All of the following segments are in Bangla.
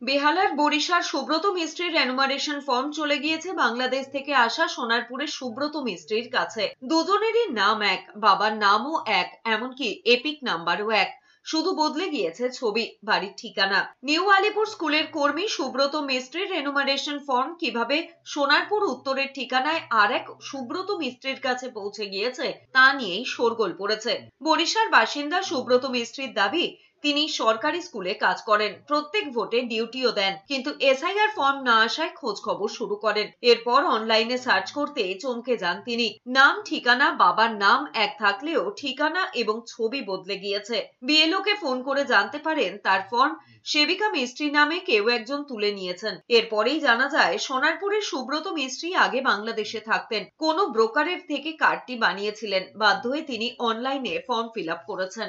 বেহালার বরিশার সুব্রত মিস্ত্রির এনুমারেশন ফর্ম চলে গিয়েছে বাংলাদেশ থেকে আসা সোনারপুরের সুব্রত মিস্ত্রির কাছে। দুজনেরই নাম এক, বাবার নামও এক, এমনকি এপিক নাম্বারও এক, শুধু বদলে গিয়েছে ছবি, বাড়ির ঠিকানা। নিউ আলিপুর স্কুলের কর্মী সুব্রত মিস্ত্রির এনুমারেশন ফর্ম কিভাবে সোনারপুর উত্তরের ঠিকানায় আর এক সুব্রত মিস্ত্রির কাছে পৌঁছে গিয়েছে তা নিয়েই শোরগোল পড়েছে। বরিশার বাসিন্দা সুব্রত মিস্ত্রির দাবি, তিনি সরকারি স্কুলে কাজ করেন, প্রত্যেক ভোটে ডিউটিও দেন, কিন্তু এসআইআর ফর্ম না আসায় খোঁজ খবর শুরু করেন। এরপর অনলাইনে সার্চ করতে চমকে যান তিনি। নাম ঠিকানা বাবার নাম এক থাকলেও ঠিকানা এবং ছবি বদলে গিয়েছে। বিএলও কে ফোন করে জানতে পারেন তার ফর্ম সেবিকা মিস্ত্রি নামে কেউ একজন তুলে নিয়েছেন। এরপরেই জানা যায় সোনারপুরের সুব্রত মিস্ত্রি আগে বাংলাদেশে থাকতেন, কোনো ব্রোকারের থেকে কার্ডটি বানিয়েছিলেন। বাধ্য হয়ে তিনি অনলাইনে ফর্ম ফিল আপ করেছেন।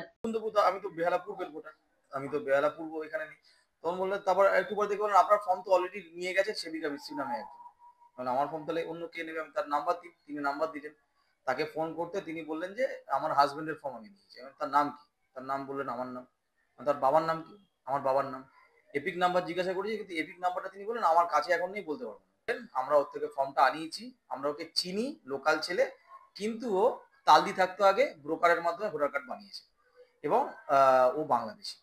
আমি তো বেহালা পূর্বের ভোটার, আমি তো বেহালা পূর্ব এখানে নেই। তখন বললেন, তারপর একটু পরে দেখবেন আপনার ফর্ম তো অলরেডি নিয়ে গেছে সেবিকা মিস্ত্রি নামে একজন। মানে আমার ফর্ম তাহলে অন্য কে নেবে, আমি তার নাম্বার দিই, তিনি নাম্বার দিলেন, তাকে ফোন করতে তিনি বললেন যে আমার হাজবেন্ডের ফর্ম আমি নিয়েছি। তার নাম কি? তার নাম বললেন আমার নাম। তার বাবার নাম কি? আমার বাবার নাম। এপিক নাম্বার জিজ্ঞাসা করেছি, কিন্তু এপিক নাম্বারটা তিনি বললেন আমার কাছে এখন নেই, বলতে পারবো না। আমরা ওর থেকে ফর্মটা আনিয়েছি, আমরা ওকে চিনি, লোকাল ছেলে, কিন্তু ও তালদি থাকতো আগে, ব্রোকারের মাধ্যমে ভোটার কার্ড বানিয়েছে এবং ও বাংলাদেশি।